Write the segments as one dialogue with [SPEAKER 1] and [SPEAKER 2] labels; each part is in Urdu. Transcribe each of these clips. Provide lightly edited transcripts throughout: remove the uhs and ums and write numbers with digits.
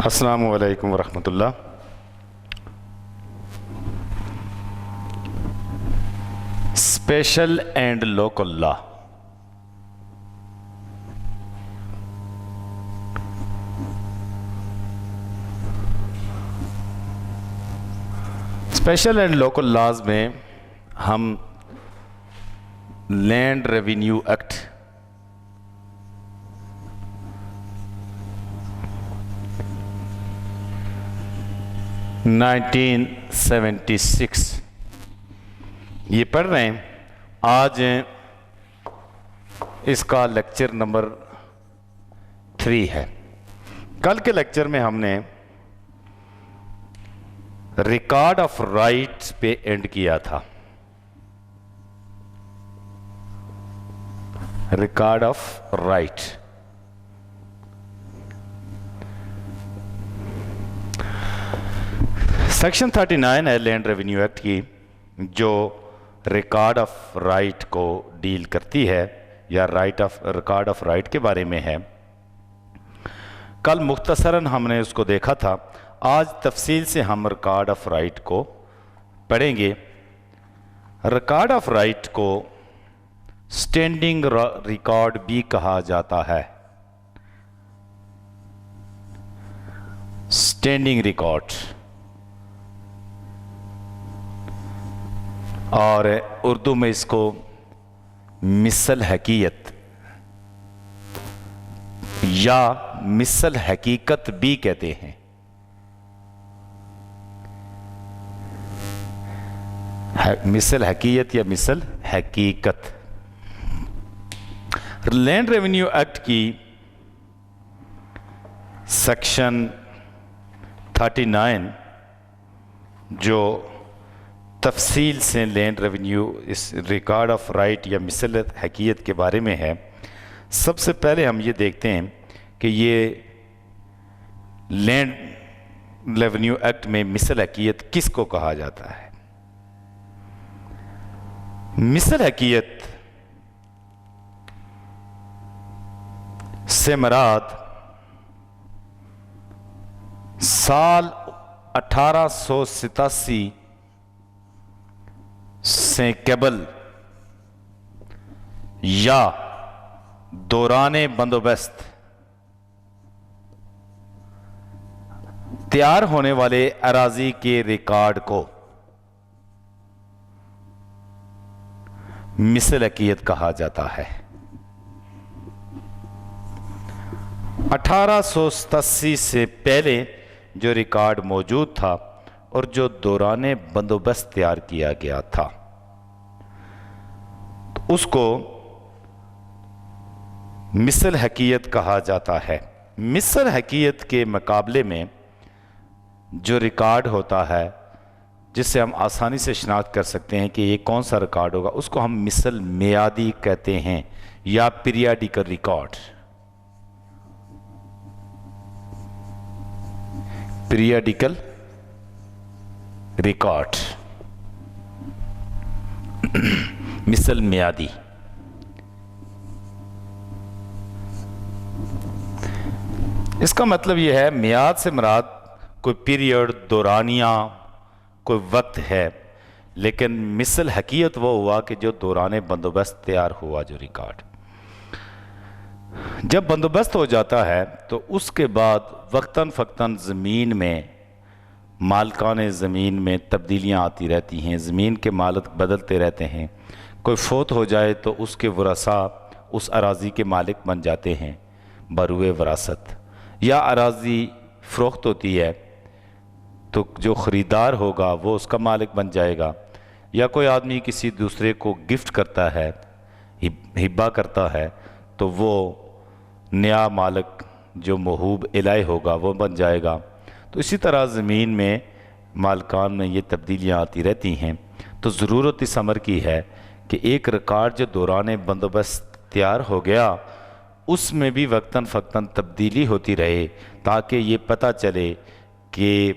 [SPEAKER 1] السلام علیکم ورحمۃ اللہ۔ Special and local law. Special and local laws میں ہم لینڈ ریونیو ایکٹ 1976 یہ پڑھ رہے ہیں۔ آج اس کا لیکچر نمبر 3 ہے۔ کل کے لیکچر میں ہم نے ریکارڈ آف رائٹس پہ اینڈ کیا تھا۔ ریکارڈ آف رائٹ، سیکشن 39 ہے لینڈ ریونیو ایکٹ کی، جو ریکارڈ آف رائٹ کو ڈیل کرتی ہے یا ریکارڈ آف رائٹ کے بارے میں ہے۔ کل مختصراً ہم نے اس کو دیکھا تھا۔ آج تفصیل سے ہم ریکارڈ آف رائٹ کو پڑھیں گے۔ ریکارڈ آف رائٹ کو اسٹینڈنگ ریکارڈ بھی کہا جاتا ہے۔ اسٹینڈنگ ریکارڈ، اور اردو میں اس کو مثل حقیقت یا مثل حقیقت بھی کہتے ہیں۔ مثل حقیقت یا مثل حقیقت۔ لینڈ ریونیو ایکٹ کی سیکشن 39 جو تفصیل سے لینڈ ریونیو اس ریکارڈ آف رائٹ یا مثل حقیقت کے بارے میں ہے۔ سب سے پہلے ہم یہ دیکھتے ہیں کہ یہ لینڈ ریونیو ایکٹ میں مثل حقیقت کس کو کہا جاتا ہے۔ مثل حقیقت سے مراد سال 1887 سے قبل یا دوران بندوبست تیار ہونے والے اراضی کے ریکارڈ کو مثل حقیقت کہا جاتا ہے۔ 1887 سے پہلے جو ریکارڈ موجود تھا اور جو دوران بندوبست تیار کیا گیا تھا، تو اس کو مثل حقیقت کہا جاتا ہے۔ مثل حقیقت کے مقابلے میں جو ریکارڈ ہوتا ہے، جس سے ہم آسانی سے شناخت کر سکتے ہیں کہ یہ کون سا ریکارڈ ہوگا، اس کو ہم مثل میعادی کہتے ہیں یا پیریاڈیکل ریکارڈ۔ پیریاڈیکل ریکارڈ، مثل میعادی۔ اس کا مطلب یہ ہے، میعاد سے مراد کوئی پیریڈ، دورانیہ، کوئی وقت ہے، لیکن مثل حقیقت وہ ہوا کہ جو دوران بندوبست تیار ہوا جو ریکارڈ۔ جب بندوبست ہو جاتا ہے تو اس کے بعد وقتاً فوقتاً زمین میں، مالکان زمین میں تبدیلیاں آتی رہتی ہیں، زمین کے مالک بدلتے رہتے ہیں۔ کوئی فوت ہو جائے تو اس کے ورثاء اس اراضی کے مالک بن جاتے ہیں بروئے وراثت، یا اراضی فروخت ہوتی ہے تو جو خریدار ہوگا وہ اس کا مالک بن جائے گا، یا کوئی آدمی کسی دوسرے کو گفٹ کرتا ہے، ہبہ کرتا ہے، تو وہ نیا مالک جو موہوب الہ ہوگا وہ بن جائے گا۔ تو اسی طرح زمین میں مالکان میں یہ تبدیلیاں آتی رہتی ہیں۔ تو ضرورت اس امر کی ہے کہ ایک ریکارڈ جو دوران بندوبست تیار ہو گیا، اس میں بھی وقتاً فوقتاً تبدیلی ہوتی رہے، تاکہ یہ پتہ چلے کہ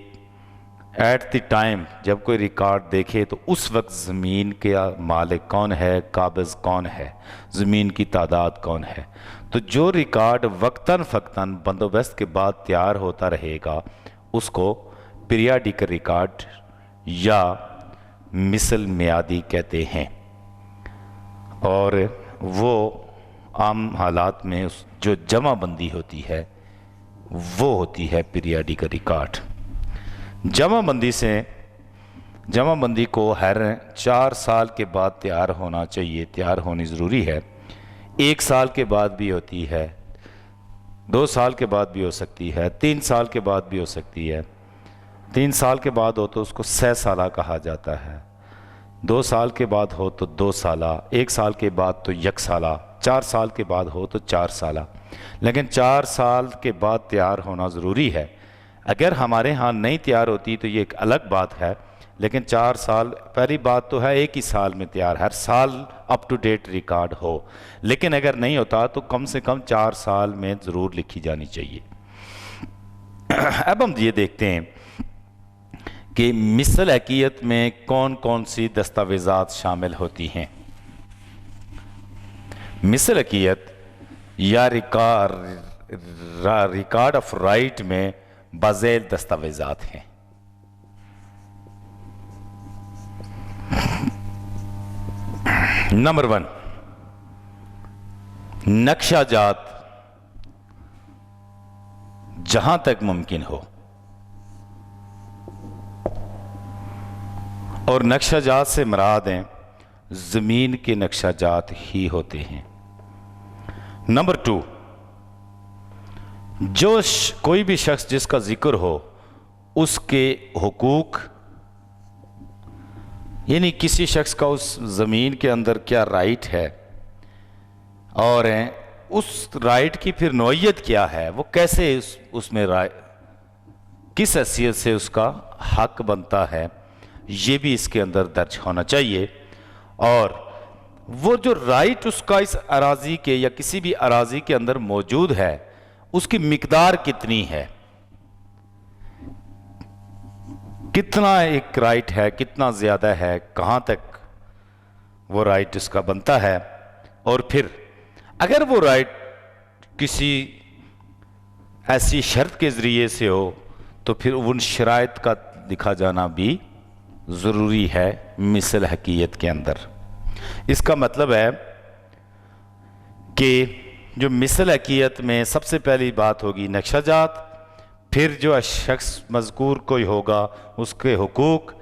[SPEAKER 1] ایٹ دی ٹائم جب کوئی ریکارڈ دیکھے تو اس وقت زمین کا مالک کون ہے، قابض کون ہے، زمین کی تعداد کون ہے. تو جو ریکارڈ وقتاً فقتاً بندوبست کے بعد تیار ہوتا رہے گا اس کو پیریاڈیکل ریکارڈ یا مثل میعادی کہتے ہیں. اور وہ عام حالات میں جو جمع بندی ہوتی ہے وہ ہوتی ہے پیریاڈیکل ریکارڈ. جمع بندی کو ہر 4 سال کے بعد تیار ہونا چاہیے، تیار ہونی ضروری ہے. 1 سال کے بعد بھی ہوتی ہے، 2 سال کے بعد بھی ہو سکتی ہے، 3 سال کے بعد بھی ہو سکتی ہے. 3 سال کے بعد ہو تو اس کو 6 سالہ کہا جاتا ہے، 2 سال کے بعد ہو تو 2 سالہ، 1 سال کے بعد تو 1 سالہ، 4 سال کے بعد ہو تو 4 سالہ. لیکن 4 سال کے بعد تیار ہونا ضروری ہے. اگر ہمارے ہاں نہیں تیار ہوتی تو یہ ایک الگ بات ہے، لیکن 4 سال پہلی بات تو ہے 1 ہی سال میں تیار، ہر سال اپ ٹو ڈیٹ ریکارڈ ہو. لیکن اگر نہیں ہوتا تو کم سے کم 4 سال میں ضرور لکھی جانی چاہیے. اب ہم یہ دیکھتے ہیں کہ مثل حقیقت میں کون کون سی دستاویزات شامل ہوتی ہیں. مثل حقیقت یا ریکارڈ آف رائٹ میں بذیل دستاویزات ہیں. نمبر 1، نقشہ جات جہاں تک ممکن ہو، اور نقشہ جات سے مراد ہیں زمین کے نقشہ جات ہی ہوتے ہیں. نمبر 2، جو کوئی بھی شخص جس کا ذکر ہو اس کے حقوق، یعنی کسی شخص کا اس زمین کے اندر کیا رائٹ ہے اور اس رائٹ کی پھر نوعیت کیا ہے، وہ کیسے اس میں کس حیثیت سے اس کا حق بنتا ہے، یہ بھی اس کے اندر درج ہونا چاہیے. اور وہ جو رائٹ اس کا اس اراضی کے یا کسی بھی اراضی کے اندر موجود ہے اس کی مقدار کتنی ہے، کتنا ایک رائٹ ہے، کتنا زیادہ ہے، کہاں تک وہ رائٹ اس کا بنتا ہے. اور پھر اگر وہ رائٹ کسی ایسی شرط کے ذریعے سے ہو تو پھر ان شرائط کا لکھا جانا بھی ضروری ہے مثل حقیقت کے اندر. اس کا مطلب ہے کہ جو مثل حقیقت میں سب سے پہلی بات ہوگی نقشہ جات، پھر جو شخص مذکور کوئی ہوگا اس کے حقوق،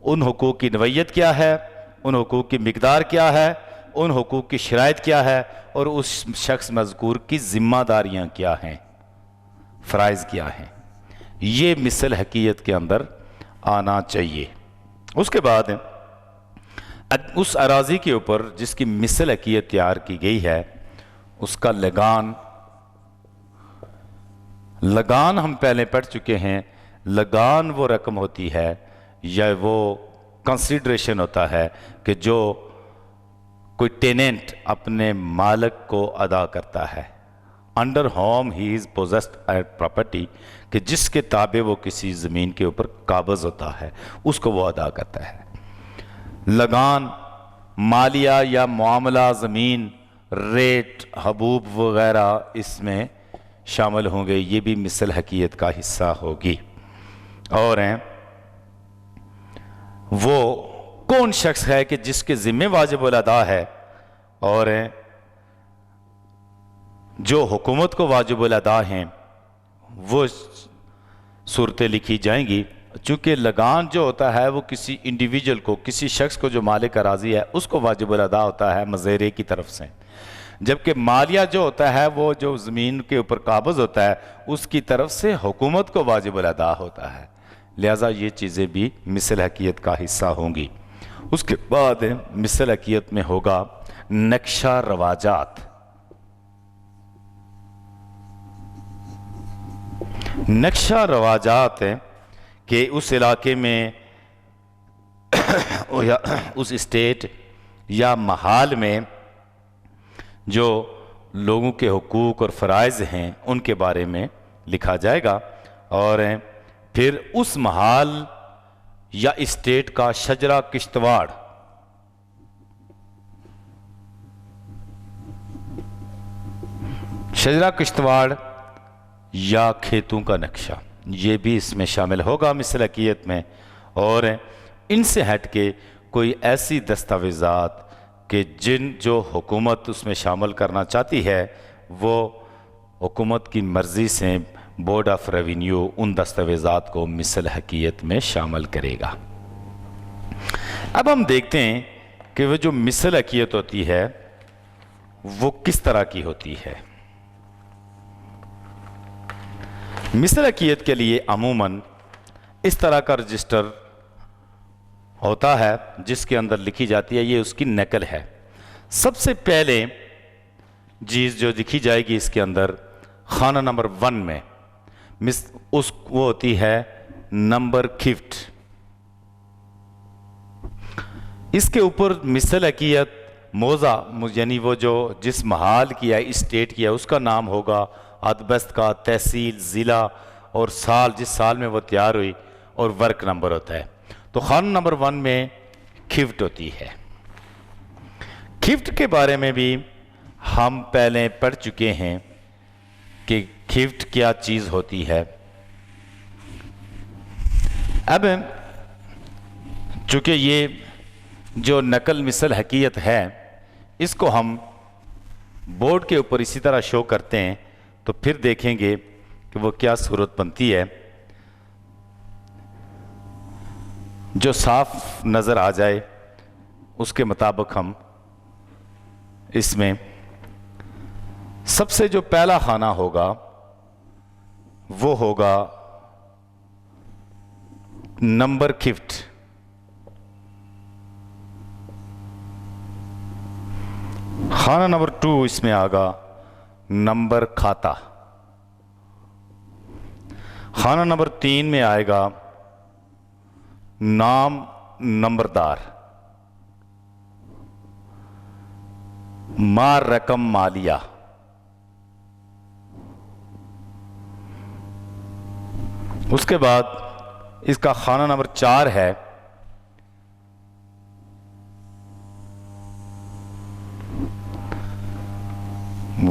[SPEAKER 1] ان حقوق کی نوعیت کیا ہے، ان حقوق کی مقدار کیا ہے، ان حقوق کی شرائط کیا ہے، اور اس شخص مذکور کی ذمہ داریاں کیا ہیں، فرائض کیا ہیں. یہ مثل حقیقت کے اندر آنا چاہیے. اس کے بعد اس اراضی کے اوپر جس کی مثل حقیقت تیار کی گئی ہے اس کا لگان ہم پہلے پڑھ چکے ہیں. لگان وہ رقم ہوتی ہے یا وہ کنسیڈریشن ہوتا ہے کہ جو کوئی ٹیننٹ اپنے مالک کو ادا کرتا ہے، under whom he is possessed at property, کہ جس کے تابع وہ کسی زمین کے اوپر قابض ہوتا ہے اس کو وہ ادا کرتا ہے. لگان مالیہ یا معاملہ زمین، ریٹ، حبوب وغیرہ اس میں شامل ہوں گے، یہ بھی مثل حقیقت کا حصہ ہوگی. اور وہ کون شخص ہے کہ جس کے ذمہ واجب الادا ہے، اور جو حکومت کو واجب الادا ہیں وہ صورتیں لکھی جائیں گی. چونکہ لگان جو ہوتا ہے وہ کسی انڈیویجول کو، کسی شخص کو جو مالک اراضی ہے اس کو واجب الادا ہوتا ہے مزیرے کی طرف سے، جبکہ مالیہ جو ہوتا ہے وہ جو زمین کے اوپر قابض ہوتا ہے اس کی طرف سے حکومت کو واجب الادا ہوتا ہے. لہٰذا یہ چیزیں بھی مثل حقیقت کا حصہ ہوں گی. اس کے بعد مثل حقیقت میں ہوگا نقشہ رواجات. نقشہ رواجات کہ اس علاقے میں اس اسٹیٹ یا محال میں جو لوگوں کے حقوق اور فرائض ہیں ان کے بارے میں لکھا جائے گا. اور پھر اس محال یا اسٹیٹ کا شجرہ کشتواڑ، شجرہ کشتواڑ یا کھیتوں کا نقشہ، یہ بھی اس میں شامل ہوگا مصلحیت میں۔ اور ان سے ہٹ کے کوئی ایسی دستاویزات کہ جو حکومت اس میں شامل کرنا چاہتی ہے وہ حکومت کی مرضی سے بورڈ آف ریونیو ان دستاویزات کو مصلحیت میں شامل کرے گا۔ اب ہم دیکھتے ہیں کہ وہ جو مصلحیت ہوتی ہے وہ کس طرح کی ہوتی ہے۔ مصلحیت کے لیے عموماً اس طرح کا رجسٹر ہوتا ہے جس کے اندر لکھی جاتی ہے، یہ اس کی نقل ہے۔ سب سے پہلے چیز جو لکھی جائے گی اس کے اندر خانہ نمبر 1 میں وہ ہوتی ہے نمبر کھفٹ۔ اس کے اوپر مصلحیت موضع یعنی وہ جو جس محال کی ہے، اسٹیٹ کی ہے، اس کا نام ہوگا، ادبست کا، تحصیل، ضلع اور سال جس سال میں وہ تیار ہوئی، اور ورک نمبر ہوتا ہے۔ تو خانہ نمبر 1 میں کھفٹ ہوتی ہے۔ کھفٹ کے بارے میں بھی ہم پہلے پڑھ چکے ہیں کہ کھفٹ کیا چیز ہوتی ہے۔ اب چونکہ یہ جو نقل مصلحیت ہے اس کو ہم بورڈ کے اوپر اسی طرح شو کرتے ہیں تو پھر دیکھیں گے کہ وہ کیا صورت بنتی ہے، جو صاف نظر آ جائے اس کے مطابق ہم اس میں سب سے جو پہلا خانہ ہوگا وہ ہوگا نمبر کھفٹ۔ خانہ نمبر 2 اس میں آگا نمبر کھاتا۔ خانہ نمبر 3 میں آئے گا نام نمبردار، مار رقم مالیہ۔ اس کے بعد اس کا خانہ نمبر 4 ہے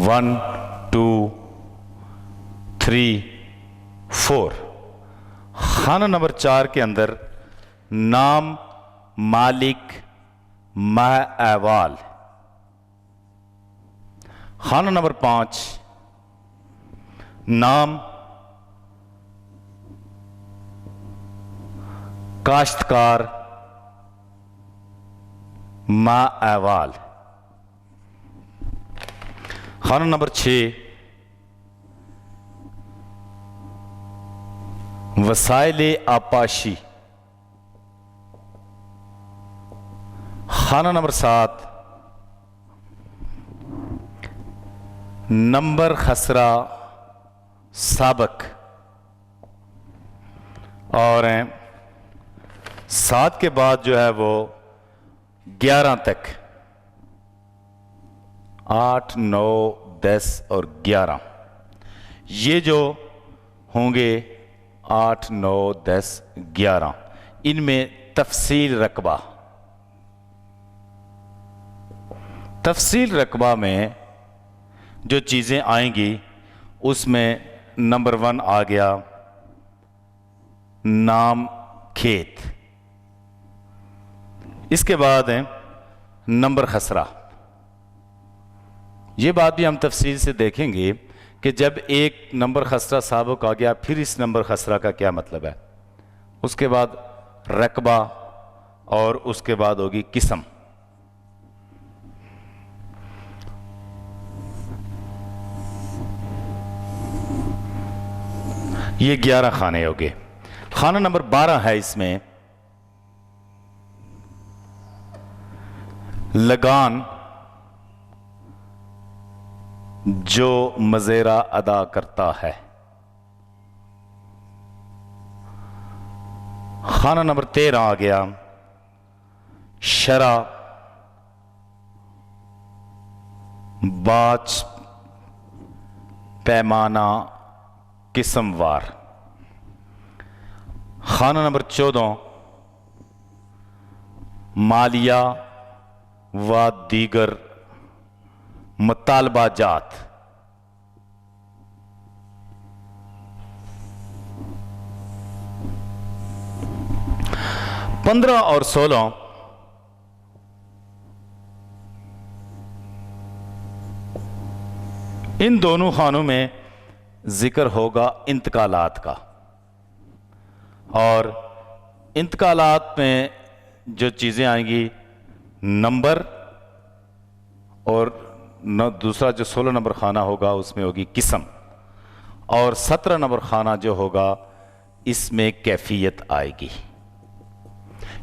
[SPEAKER 1] ون ٹو 3 4۔ خانہ نمبر 4 کے اندر نام مالک ماہ احوال۔ خانہ نمبر 5 نام کاشتکار ماہ احوال۔ خانہ نمبر 6 وسائل آپاشی۔ خانہ نمبر 7 نمبر خسرہ سابق، اور 7 کے بعد جو ہے وہ 11 تک، 8 9 10 اور 11 یہ جو ہوں گے 8 9 10 11 ان میں تفصیل رقبہ۔ تفصیل رقبہ میں جو چیزیں آئیں گی اس میں نمبر 1 آ گیا نام کھیت، اس کے بعد ہے نمبر خسرہ۔ یہ بات بھی ہم تفصیل سے دیکھیں گے کہ جب ایک نمبر خسرہ سابق آ گیا پھر اس نمبر خسرہ کا کیا مطلب ہے۔ اس کے بعد رقبہ اور اس کے بعد ہوگی قسم۔ یہ 11 خانے ہو گئے۔ خانہ نمبر 12 ہے اس میں لگان جو مزیرہ ادا کرتا ہے۔ خانہ نمبر 13 آ گیا شرح باچ پیمانہ قسم وار۔ خانہ نمبر 14 مالیہ و دیگر مطالبہ جات۔ 15 اور 16 ان دونوں خانوں میں ذکر ہوگا انتقالات کا، اور انتقالات میں جو چیزیں آئیں گی نمبر، اور دوسرا جو 16 نمبر خانہ ہوگا اس میں ہوگی قسم، اور 17 نمبر خانہ جو ہوگا اس میں کیفیت آئے گی۔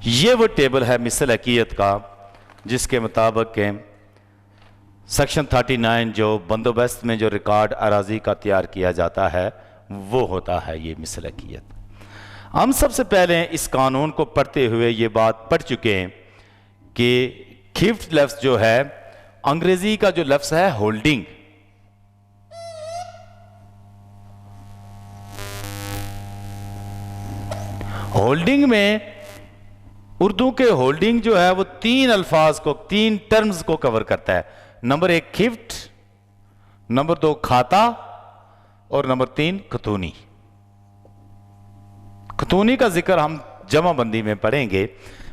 [SPEAKER 1] یہ وہ ٹیبل ہے مثل حقیقت کا جس کے مطابق کہ سیکشن 39 جو بندوبست میں جو ریکارڈ اراضی کا تیار کیا جاتا ہے وہ ہوتا ہے یہ مثل حقیقت۔ ہم سب سے پہلے اس قانون کو پڑھتے ہوئے یہ بات پڑھ چکے ہیں کہ خفت لفظ جو ہے انگریزی کا جو لفظ ہے ہولڈنگ، ہولڈنگ میں اردو کے ہولڈنگ جو ہے وہ 3 الفاظ کو، 3 ٹرمز کو کور کرتا ہے۔ نمبر 1 خفت، نمبر 2 کھاتا، اور نمبر 3 خطونی۔ خطونی کا ذکر ہم جمع بندی میں پڑھیں گے۔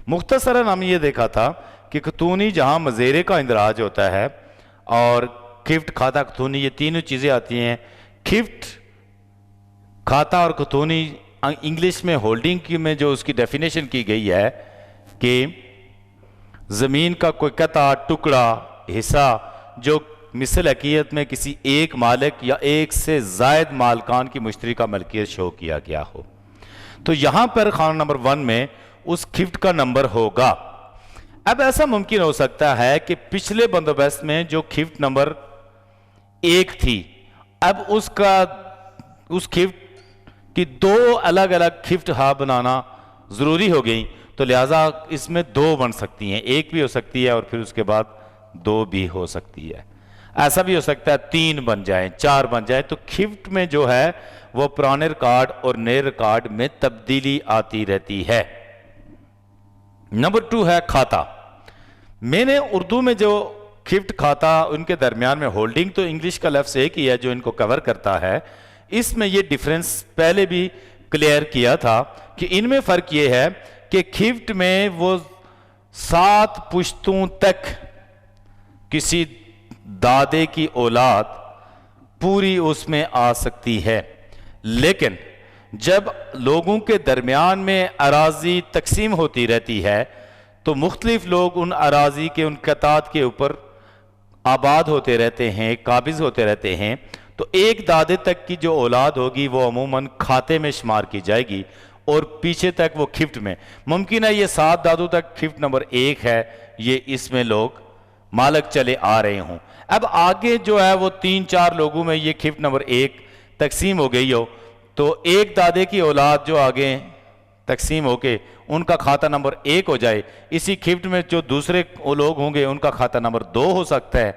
[SPEAKER 1] مختصراً ہم یہ دیکھا تھا کہ خطونی جہاں مزیرے کا اندراج ہوتا ہے، اور خفت، کھاتا، خطونی یہ تینوں چیزیں آتی ہیں۔ خفت، کھاتا اور خطونی انگلش میں ہولڈنگ کی میں جو اس کی ڈیفینیشن کی گئی ہے کہ زمین کا کوئی قطعہ، ٹکڑا، حصہ جو مثل حقیقت میں کسی ایک مالک یا ایک سے زائد مالکان کی مشترکہ ملکیت شو کیا گیا ہو۔ تو یہاں پر خانہ نمبر 1 میں اس خفت کا نمبر ہوگا۔ اب ایسا ممکن ہو سکتا ہے کہ پچھلے بندوبست میں جو خفت نمبر 1 تھی، اب اس خفت کی 2 الگ الگ خفت ہاں بنانا ضروری ہو گئی، تو لہٰذا اس میں 2 بن سکتی ہیں، 1 بھی ہو سکتی ہے اور پھر اس کے بعد 2 بھی ہو سکتی ہے۔ ایسا بھی ہو سکتا ہے 3 بن جائیں، 4 بن جائیں۔ تو خفت میں جو ہے وہ پرانے ریکارڈ اور نئے ریکارڈ میں تبدیلی آتی رہتی ہے۔ نمبر 2 ہے کھاتا۔ میں نے اردو میں جو خفت، کھاتا، ان کے درمیان میں ہولڈنگ تو انگلش کا لفظ ایک ہی ہے جو ان کو کور کرتا ہے۔ اس میں یہ ڈیفرنس پہلے بھی کلیئر کیا تھا کہ ان میں فرق یہ ہے کہ خفت میں وہ 7 پشتوں تک کسی دادے کی اولاد پوری اس میں آ سکتی ہے، لیکن جب لوگوں کے درمیان میں اراضی تقسیم ہوتی رہتی ہے تو مختلف لوگ ان اراضی کے، ان قطعات کے اوپر آباد ہوتے رہتے ہیں، قابض ہوتے رہتے ہیں، تو ایک دادے تک کی جو اولاد ہوگی وہ عموماً کھاتے میں شمار کی جائے گی، اور پیچھے تک وہ خفت میں۔ ممکن ہے یہ 7 دادوں تک خفت نمبر 1 ہے، یہ اس میں لوگ مالک چلے آ رہے ہوں۔ اب آگے جو ہے وہ 3-4 لوگوں میں یہ خفت نمبر 1 تقسیم ہو گئی ہو، تو ایک دادے کی اولاد جو آگے تقسیم ہو کے ان کا کھاتا نمبر 1 ہو جائے، اسی خفت میں جو دوسرے لوگ ہوں گے ان کا کھاتا نمبر 2 ہو سکتا ہے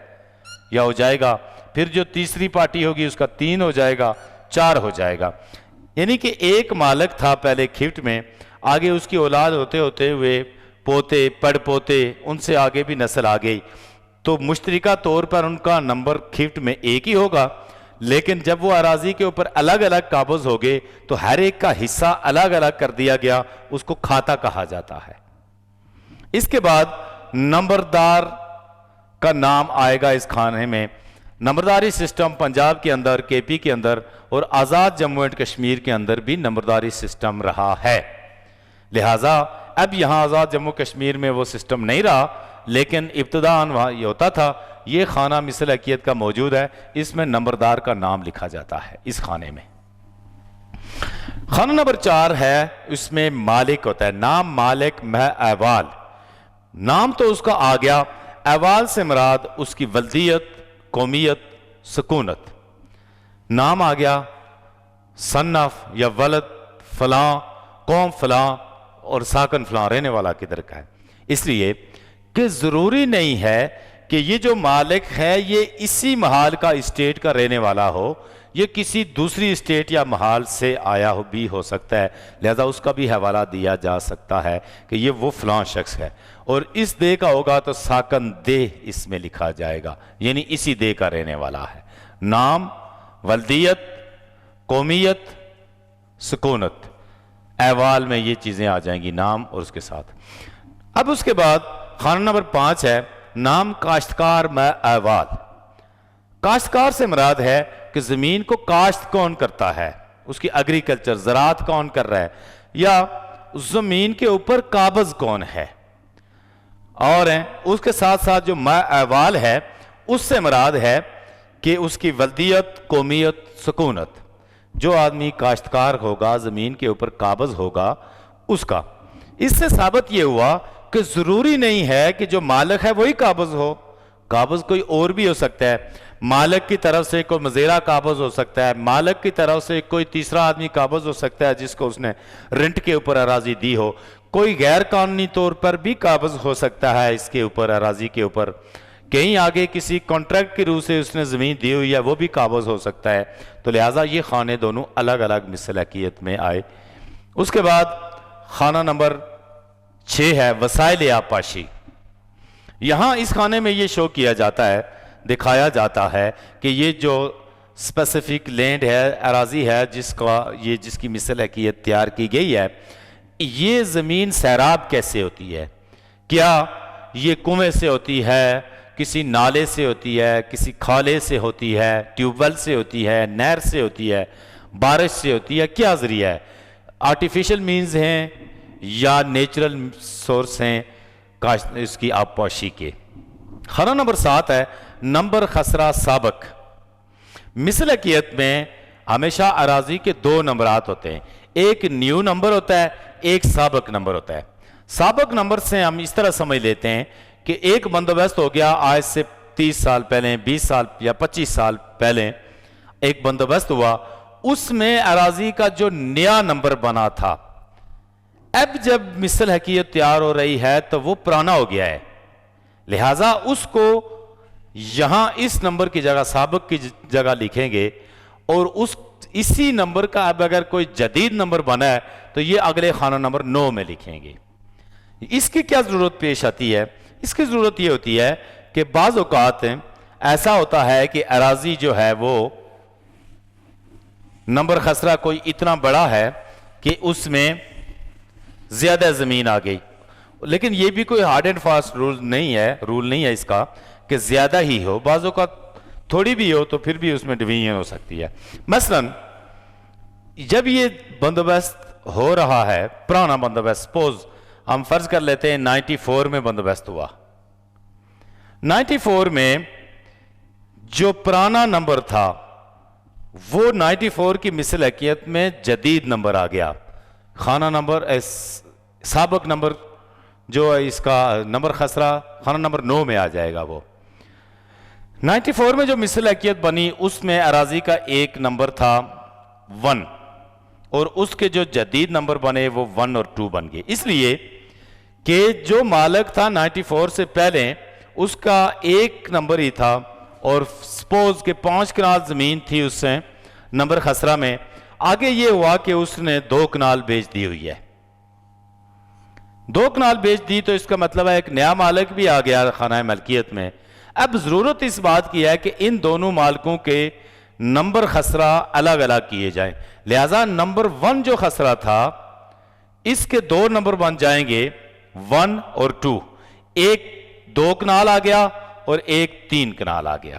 [SPEAKER 1] یا ہو جائے گا، پھر جو تیسری پارٹی ہوگی اس کا 3 ہو جائے گا، 4 ہو جائے گا۔ یعنی کہ ایک مالک تھا پہلے خفت میں، آگے اس کی اولاد ہوتے ہوتے ہوئے پوتے، پڑ پوتے، ان سے آگے بھی نسل آ گئی، تو مشترکہ طور پر ان کا نمبر خفت میں 1 ہی ہوگا، لیکن جب وہ اراضی کے اوپر الگ الگ قابض ہو گئے تو ہر ایک کا حصہ الگ الگ کر دیا گیا، اس کو کھاتا کہا جاتا ہے۔ اس کے بعد نمبردار کا نام آئے گا اس خانے میں۔ نمبرداری سسٹم پنجاب کے اندر، کے پی کے اندر اور آزاد جموں اینڈ کشمیر کے اندر بھی نمبرداری سسٹم رہا ہے، لہٰذا اب یہاں آزاد جموں کشمیر میں وہ سسٹم نہیں رہا، لیکن ابتداً وہاں یہ ہوتا تھا۔ یہ خانہ مثل حقیقت کا موجود ہے، اس میں نمبردار کا نام لکھا جاتا ہے اس خانے میں۔ خانہ نمبر 4 ہے، اس میں مالک ہوتا ہے، نام، مالک، احوال۔ نام تو اس کا آ گیا، احوال سے مراد اس کی ولدیت، قومیت، سکونت۔ نام آ گیا، صنف یا ولد فلاں، قوم فلاں اور ساکن فلاں، رہنے والا کدھر کا ہے۔ اس لیے کہ ضروری نہیں ہے کہ یہ جو مالک ہے یہ اسی محال کا، اسٹیٹ کا رہنے والا ہو، یہ کسی دوسری اسٹیٹ یا محال سے آیا بھی ہو سکتا ہے، لہذا اس کا بھی حوالہ دیا جا سکتا ہے کہ یہ وہ فلاں شخص ہے، اور اس دے کا ہوگا تو ساکن دہ اس میں لکھا جائے گا، یعنی اسی دے کا رہنے والا ہے۔ نام، ولدیت، قومیت، سکونت، احوال میں یہ چیزیں آ جائیں گی، نام اور اس کے ساتھ۔ اب اس کے بعد خانہ نمبر 5 ہے نام کاشتکار میں احوال۔ کاشتکار سے مراد ہے کہ زمین کو کاشت کون کرتا ہے، اس کی ایگریکلچر زراعت کون کر رہا ہے، یا زمین کے اوپر قابض کون ہے، اور اس کے ساتھ ساتھ جو میں احوال ہے اس سے مراد ہے کہ اس کی ولدیت، قومیت، سکونت، جو آدمی کاشتکار ہوگا زمین کے اوپر قابض ہوگا اس کا۔ اس سے ثابت یہ ہوا کہ ضروری نہیں ہے کہ جو مالک ہے وہی قابض ہو، قابض کوئی اور بھی ہو سکتا ہے، مالک کی طرف سے کوئی مزیرہ قابض ہو سکتا ہے، مالک کی طرف سے کوئی تیسرا آدمی قابض ہو سکتا ہے جس کو اس نے رنٹ کے اوپر اراضی دی ہو، کوئی غیر قانونی طور پر بھی قابض ہو سکتا ہے اس کے اوپر، اراضی کے اوپر، کہیں آگے کسی کانٹریکٹ کی روح سے اس نے زمین دی ہوئی ہے وہ بھی قابض ہو سکتا ہے، تو لہٰذا یہ خانے دونوں الگ الگ مصلحیت میں آئے۔ اس کے بعد خانہ نمبر 6 ہے وسائل آبپاشی۔ یہاں اس خانے میں یہ شو کیا جاتا ہے، دکھایا جاتا ہے کہ یہ جو اسپیسیفک لینڈ ہے، اراضی ہے جس کی مصلحیت تیار کی گئی ہے، یہ زمین سیراب کیسے ہوتی ہے، کیا یہ کنویں سے ہوتی ہے، کسی نالے سے ہوتی ہے، کسی کھالے سے ہوتی ہے، ٹیوب ویل سے ہوتی ہے، نہر سے ہوتی ہے، بارش سے ہوتی ہے، کیا ذریعہ ہے، آرٹیفیشل مینز ہیں یا نیچرل سورس ہیں اس کی آبپاشی کے۔ خانہ نمبر 7 ہے نمبر خسرہ سابق۔ مصلحیت میں ہمیشہ اراضی کے 2 نمبرات ہوتے ہیں، ایک نیو نمبر ہوتا ہے، ایک سابق نمبر ہوتا ہے۔ سابق نمبر سے ہم اس طرح سمجھ لیتے ہیں کہ ایک بندوبست ہو گیا آج سے 30 سال پہلے، 20 سال یا 25 سال پہلے ایک بندوبست ہوا، اس میں اراضی کا جو نیا نمبر بنا تھا، اب جب مصلحیت تیار ہو رہی ہے تو وہ پرانا ہو گیا ہے، لہٰذا اس کو یہاں اس نمبر کی جگہ سابق کی جگہ لکھیں گے، اور اسی نمبر کا اب اگر کوئی جدید نمبر بنا ہے تو یہ اگلے خانہ نمبر 9 میں لکھیں گے۔ اس کی کیا ضرورت پیش آتی ہے؟ اس کی ضرورت یہ ہوتی ہے کہ بعض اوقات ایسا ہوتا ہے کہ اراضی جو ہے وہ نمبر خسرہ کوئی اتنا بڑا ہے کہ اس میں زیادہ زمین آ گئی، لیکن یہ بھی کوئی ہارڈ اینڈ فاسٹ رول نہیں ہے اس کا کہ زیادہ ہی ہو، بعض اوقات تھوڑی بھی ہو تو پھر بھی اس میں ڈویژن ہو سکتی ہے۔ مثلا جب یہ بندوبست ہو رہا ہے، پرانا بندوبست، سپوز ہم فرض کر لیتے ہیں 94 میں بندوبست ہوا، 94 میں جو پرانا نمبر تھا وہ 94 کی مصلحیت میں جدید نمبر آ گیا، خانہ نمبر سابق نمبر جو ہے اس کا نمبر خسرہ خانہ نمبر 9 میں آ جائے گا۔ وہ 94 میں جو مصلحیت بنی اس میں اراضی کا ایک نمبر تھا 1، اور اس کے جو جدید نمبر بنے وہ 1 اور 2 بن گئے، اس لیے کہ جو مالک تھا 94 سے پہلے اس کا ایک نمبر ہی تھا، اور سپوز کہ 5 کنال زمین تھی اس سے نمبر خسرہ میں، آگے یہ ہوا کہ اس نے 2 کنال بیچ دی ہوئی ہے، 2 کنال بیچ دی تو اس کا مطلب ہے ایک نیا مالک بھی آ گیا خانہ ملکیت میں۔ اب ضرورت اس بات کی ہے کہ ان دونوں مالکوں کے نمبر خسرہ الگ الگ کیے جائیں، لہذا نمبر 1 جو خسرہ تھا اس کے 2 نمبر بن جائیں گے 1 اور 2، ایک 2 کنال آ گیا اور ایک 3 کنال آ گیا،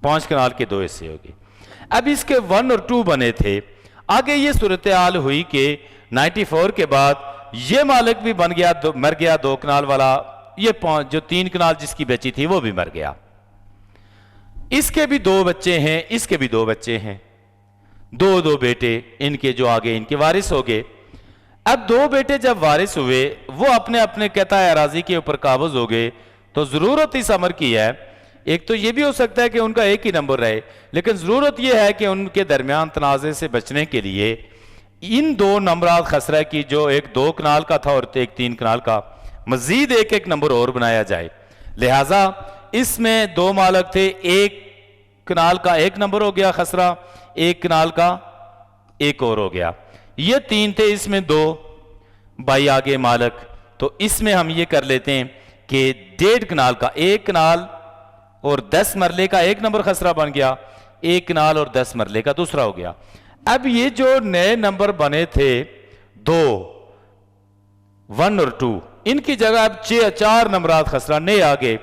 [SPEAKER 1] 5 کنال کے 2 حصے ہو گئے۔ اب اس کے 1 اور 2 بنے تھے، آگے یہ صورتحال ہوئی کہ 94 کے بعد یہ مالک بھی بن گیا، مر گیا 2 کنال والا، یہ جو 3 کنال جس کی بیچی تھی وہ بھی مر گیا، اس کے بھی 2 بچے ہیں، اس کے بھی 2 بچے ہیں، 2 بیٹے ان کے جو آگے ان کے وارث ہو گئے۔ اب 2 بیٹے جب وارث ہوئے وہ اپنے اپنے قطع اراضی کے اوپر قابض ہو گئے، تو ضرورت اس امر کی ہے، ایک تو یہ بھی ہو سکتا ہے کہ ان کا ایک ہی نمبر رہے، لیکن ضرورت یہ ہے کہ ان کے درمیان تنازع سے بچنے کے لیے ان 2 نمبرات خسرہ کی، جو ایک 2 کنال کا تھا اور ایک 3 کنال کا، مزید ایک نمبر اور بنایا جائے، لہٰذا اس میں 2 مالک تھے، ایک کنال کا ایک نمبر ہو گیا خسرہ، ایک کنال کا ایک اور ہو گیا، یہ 3 تھے، اس میں 2 بھائی آگے مالک، تو اس میں ہم یہ کر لیتے ہیں کہ 1.5 کنال کا ایک کنال اور 10 مرلے کا ایک نمبر خسرہ بن گیا، ایک کنال اور 10 مرلے کا دوسرا ہو گیا۔ اب یہ جو نئے نمبر بنے تھے 2، 1 اور 2، ان کی جگہ اب 4 نمبرات خسرہ نئے آگے،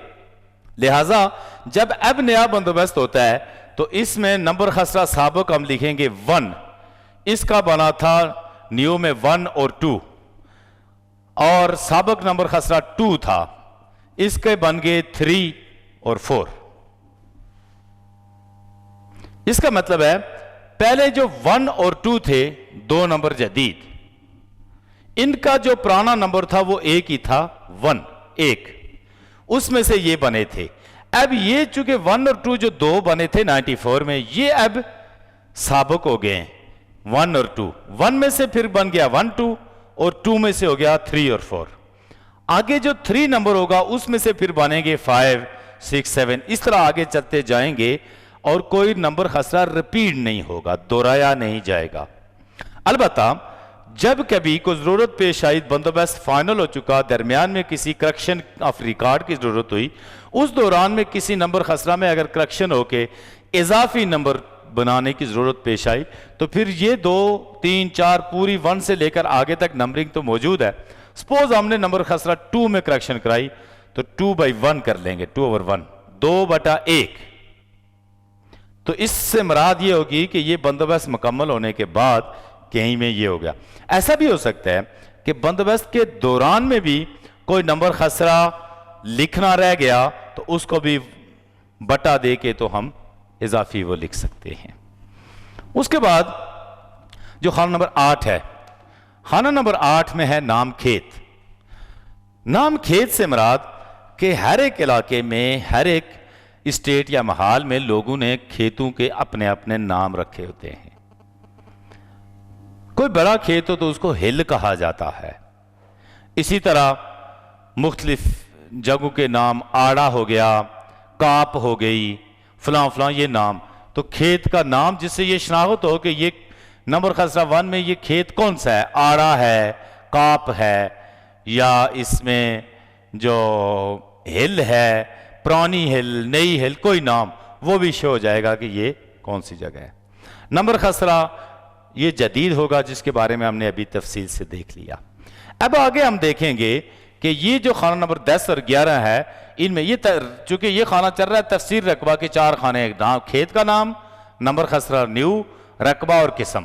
[SPEAKER 1] لہٰذا جب اب نیا بندوبست ہوتا ہے تو اس میں نمبر خسرہ سابق ہم لکھیں گے 1، اس کا بنا تھا نیو میں 1 اور 2، اور سابق نمبر خسرہ 2 تھا، اس کے بن گئے 3 اور 4۔ اس کا مطلب ہے پہلے جو 1 اور 2 تھے 2 نمبر جدید، ان کا جو پرانا نمبر تھا وہ ایک ہی تھا، 1 ایک، اس میں سے یہ بنے تھے۔ اب یہ چونکہ 1 اور 2 جو 2 بنے تھے 94 میں، یہ اب سابق ہو گئے ہیں 1 اور 2، 1 میں سے پھر بن گیا 1 2 اور 2 میں سے ہو گیا 3 اور 4۔ آگے جو 3 نمبر ہوگا اس میں سے پھر بنیں گے 5 6 7، اس طرح آگے چلتے جائیں گے اور کوئی نمبر خسرہ ریپیٹ نہیں ہوگا، دہرایا نہیں جائے گا۔ البتہ جب کبھی کوئی ضرورت پیش آئی، بندوبست فائنل ہو چکا، درمیان میں کسی کریکشن آف ریکارڈ کی ضرورت ہوئی، اس دوران میں کسی نمبر خسرہ میں اگر کریکشن ہو کے اضافی نمبر بنانے کی ضرورت پیش آئی تو پھر یہ 2 3 4 پوری 1 سے لے کر آگے تک نمبرنگ تو موجود ہے۔ سپوز ہم نے نمبر خسرہ 2 میں کریکشن کرائی تو 2/1 کر لیں گے، 2/1، 2/1۔ تو اس سے مراد یہ ہوگی کہ یہ بندوبست مکمل ہونے کے بعد کہیں میں یہ ہو گیا۔ ایسا بھی ہو سکتا ہے کہ بندوبست کے دوران میں بھی کوئی نمبر خسرہ لکھنا رہ گیا تو اس کو بھی بٹا دے کے تو ہم اضافی وہ لکھ سکتے ہیں۔ اس کے بعد جو خانہ نمبر 8 ہے، خانہ نمبر 8 میں ہے نام کھیت۔ نام کھیت سے مراد کہ ہر ایک علاقے میں، ہر ایک اسٹیٹ یا محال میں لوگوں نے کھیتوں کے اپنے اپنے نام رکھے ہوتے ہیں۔ کوئی بڑا کھیت ہو تو اس کو ہل کہا جاتا ہے، اسی طرح مختلف جگہوں کے نام، آڑا ہو گیا، کاپ ہو گئی، فلاں فلاں، یہ نام۔ تو کھیت کا نام جس سے یہ شناخت ہو کہ یہ نمبر خسرہ 1 میں یہ کھیت کون سا ہے، آڑا ہے، کاپ ہے، یا اس میں جو ہل ہے، پرانی ہل، نئی ہل، کوئی نام، وہ بھی شو ہو جائے گا کہ یہ کون سی جگہ ہے۔ نمبر خسرہ یہ جدید ہوگا جس کے بارے میں ہم نے ابھی تفصیل سے دیکھ لیا۔ اب آگے ہم دیکھیں گے کہ یہ جو خانہ نمبر 10 اور 11 ہے، ان میں یہ چونکہ یہ خانہ چل رہا ہے تفسیر رقبہ کے 4 خانے، کھیت کا نام، نمبر خسرہ نیو، رقبہ اور قسم۔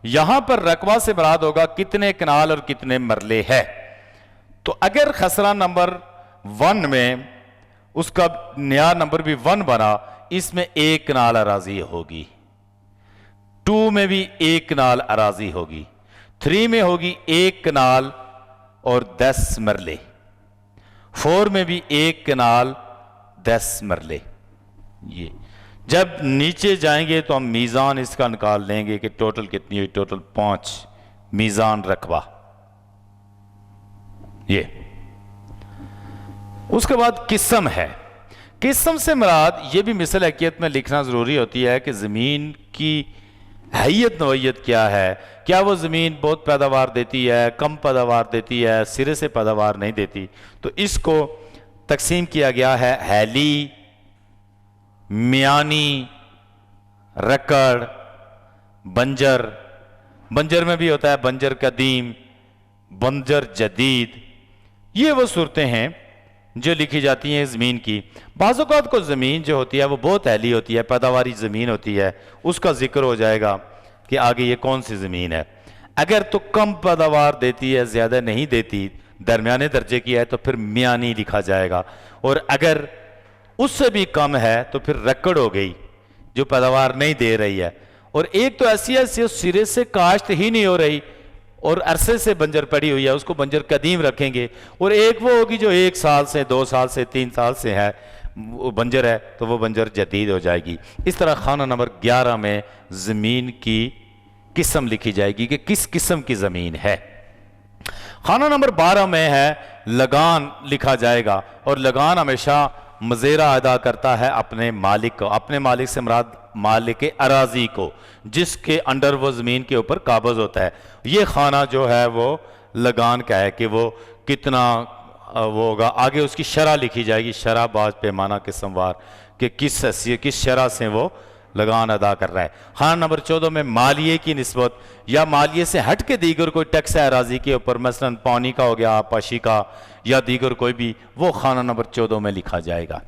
[SPEAKER 1] یہاں پر رقبہ سے مراد ہوگا کتنے کنال اور کتنے مرلے ہے۔ تو اگر خسرہ نمبر 1 میں اس کا نیا نمبر بھی 1 بنا، اس میں 1 کنال اراضی ہوگی، 2 میں بھی 1 کنال اراضی ہوگی، 3 میں ہوگی 1 کنال اور 10 مرلے، 4 میں بھی 1 کنال 10 مرلے۔ یہ جب نیچے جائیں گے تو ہم میزان اس کا نکال لیں گے کہ ٹوٹل کتنی ہوئی، ٹوٹل 5 میزان رقبہ۔ یہ اس کے بعد قسم ہے۔ قسم سے مراد یہ بھی مثل حقیقت میں لکھنا ضروری ہوتی ہے کہ زمین کی حیت نوعیت کیا ہے، کیا وہ زمین بہت پیداوار دیتی ہے، کم پیداوار دیتی ہے، سرے سے پیداوار نہیں دیتی۔ تو اس کو تقسیم کیا گیا ہے ہیلی، میانی، رکڑ، بنجر۔ بنجر میں بھی ہوتا ہے بنجر قدیم، بنجر جدید۔ یہ وہ صورتیں ہیں جو لکھی جاتی ہیں زمین کی۔ بعض اوقات کو زمین جو ہوتی ہے وہ بہت ہیلی ہوتی ہے، پیداواری زمین ہوتی ہے، اس کا ذکر ہو جائے گا کہ آگے یہ کون سی زمین ہے۔ اگر تو کم پیداوار دیتی ہے، زیادہ نہیں دیتی، درمیانے درجے کی ہے، تو پھر میانی لکھا جائے گا، اور اگر اس سے بھی کم ہے تو پھر رکڑ ہو گئی جو پیداوار نہیں دے رہی ہے۔ اور ایک تو ایسی ہے سرے سے کاشت ہی نہیں ہو رہی اور عرصے سے بنجر پڑی ہوئی ہے، اس کو بنجر قدیم رکھیں گے، اور ایک وہ ہوگی جو 1 سال سے 2 سال سے 3 سال سے ہے، وہ بنجر ہے، تو وہ بنجر جدید ہو جائے گی۔ اس طرح خانہ نمبر 11 میں زمین کی قسم لکھی جائے گی کہ کس قسم کی زمین ہے۔ خانہ نمبر 12 میں ہے لگان لکھا جائے گا، اور لگان ہمیشہ مزیرہ ادا کرتا ہے اپنے مالک کو، اپنے مالک سے مراد مالک اراضی کو، جس کے انڈر وہ زمین کے اوپر قابض ہوتا ہے۔ یہ خانہ جو ہے وہ لگان کا ہے کہ وہ کتنا وہ ہوگا، آگے اس کی شرح لکھی جائے گی، شرح باز پیمانہ کے سموار کہ کس حیثیت کس شرح سے وہ لگان ادا کر رہا ہے۔ خانہ نمبر 14 میں مالیے کی نسبت یا مالیے سے ہٹ کے دیگر کوئی ٹیکس ہے اراضی کے اوپر، مثلا پانی کا ہو گیا، پاشی کا یا دیگر کوئی بھی، وہ خانہ نمبر 14 میں لکھا جائے گا۔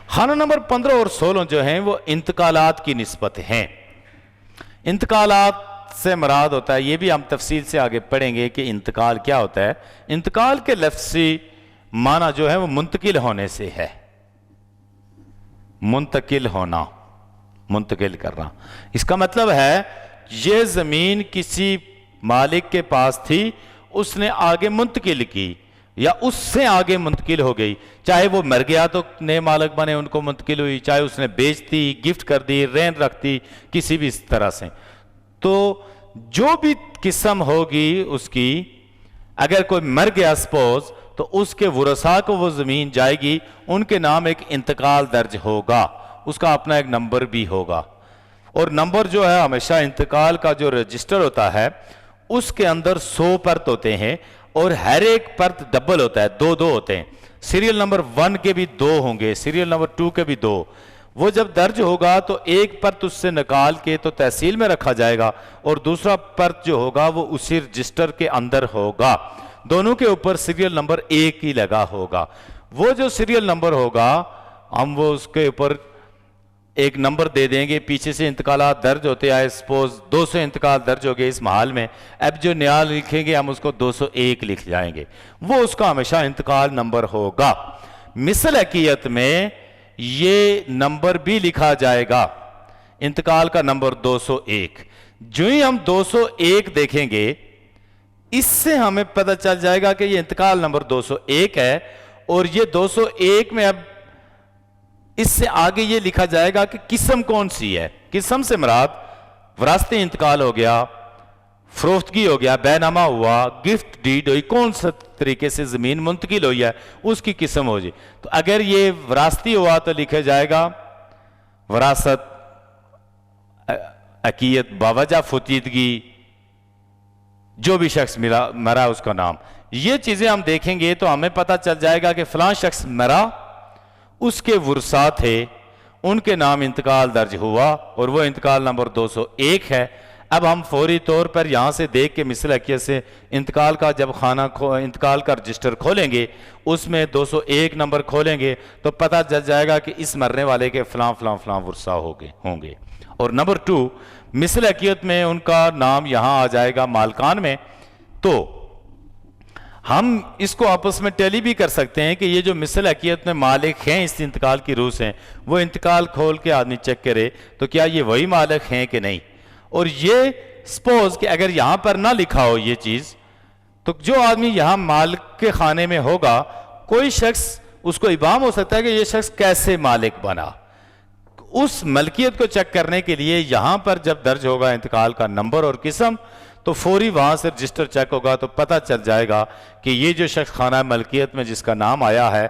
[SPEAKER 1] خانہ نمبر 15 اور 16 جو ہیں وہ انتقالات کی نسبت ہیں۔ انتقالات سے مراد ہوتا ہے، یہ بھی ہم تفصیل سے آگے پڑھیں گے کہ انتقال کیا ہوتا ہے۔ انتقال کے لفظی معنی جو ہے وہ منتقل ہونے سے ہے، منتقل ہونا، منتقل کرنا۔ اس کا مطلب ہے یہ زمین کسی مالک کے پاس تھی، اس نے آگے منتقل کی یا اس سے آگے منتقل ہو گئی، چاہے وہ مر گیا تو نئے مالک بنے ان کو منتقل ہوئی، چاہے اس نے بیچ دی، گفٹ کر دی، رہن رکھ دی، کسی بھی اس طرح سے۔ تو جو بھی قسم ہوگی اس کی، اگر کوئی مر گیا سپوز، تو اس کے ورثاء کو وہ زمین جائے گی، ان کے نام ایک انتقال درج ہوگا، اس کا اپنا ایک نمبر بھی ہوگا۔ اور نمبر جو ہے ہمیشہ انتقال کا جو رجسٹر ہوتا ہے اس کے اندر 100 پرت ہوتے ہیں، اور ہر ایک پرت ڈبل ہوتا ہے، دو دو ہوتے ہیں۔ سیریل نمبر 1 کے بھی 2 ہوں گے، سیریل نمبر 2 کے بھی 2۔ وہ جب درج ہوگا تو ایک پرت اس سے نکال کے تو تحصیل میں رکھا جائے گا، اور دوسرا پرت جو ہوگا وہ اسی رجسٹر کے اندر ہوگا، دونوں کے اوپر سیریل نمبر 1 ہی لگا ہوگا۔ وہ جو سیریل نمبر ہوگا ہم وہ اس کے اوپر ایک نمبر دے دیں گے، پیچھے سے انتقالات درج ہوتے آئے، سپوز 200 انتقال درج ہو گئے اس محال میں، اب جو نیا لکھیں گے ہم اس کو 201 لکھ جائیں گے، وہ اس کا ہمیشہ انتقال نمبر ہوگا۔ مثل حقیقت میں یہ نمبر بھی لکھا جائے گا، انتقال کا نمبر 201۔ جو ہی ہم 201 دیکھیں گے اس سے ہمیں پتہ چل جائے گا کہ یہ انتقال نمبر 201 ہے، اور یہ 201 میں اب اس سے آگے یہ لکھا جائے گا کہ قسم کون سی ہے۔ قسم سے مراد وراثتی انتقال ہو گیا، فروختگی ہو گیا، بے نامہ ہوا، گفٹ ڈیڈ ہوئی، کون سا طریقے سے زمین منتقل ہوئی ہے اس کی قسم ہو جائے۔ تو اگر یہ وراثتی ہوا تو لکھا جائے گا وراثت عقیت باوجہ فتیدگی، جو بھی شخص مرا اس کا نام۔ یہ چیزیں ہم دیکھیں گے تو ہمیں پتہ چل جائے گا کہ فلاں شخص مرا، اس کے ورثاء تھے، ان کے نام انتقال درج ہوا، اور وہ انتقال نمبر 201 ہے۔ اب ہم فوری طور پر یہاں سے دیکھ کے مثل حقیقت سے انتقال کا جب خانہ انتقال کا رجسٹر کھولیں گے، اس میں 201 نمبر کھولیں گے تو پتہ چل جائے گا کہ اس مرنے والے کے فلاں فلاں فلاں ورثاء ہوں گے۔ اور نمبر 2 مثل حقیقت میں ان کا نام یہاں آ جائے گا مالکان میں، تو ہم اس کو آپس میں ٹیلی بھی کر سکتے ہیں کہ یہ جو مثل حقیقت میں مالک ہیں اس انتقال کی روح سے، وہ انتقال کھول کے آدمی چیک کرے تو کیا یہ وہی مالک ہیں کہ نہیں۔ اور یہ سپوز کہ اگر یہاں پر نہ لکھا ہو یہ چیز، تو جو آدمی یہاں مالک کے خانے میں ہوگا، کوئی شخص اس کو ابہام ہو سکتا ہے کہ یہ شخص کیسے مالک بنا۔ اس ملکیت کو چیک کرنے کے لیے یہاں پر جب درج ہوگا انتقال کا نمبر اور قسم، تو فوری وہاں سے رجسٹر چیک ہوگا تو پتہ چل جائے گا کہ یہ جو شخص خانہ ملکیت میں جس کا نام آیا ہے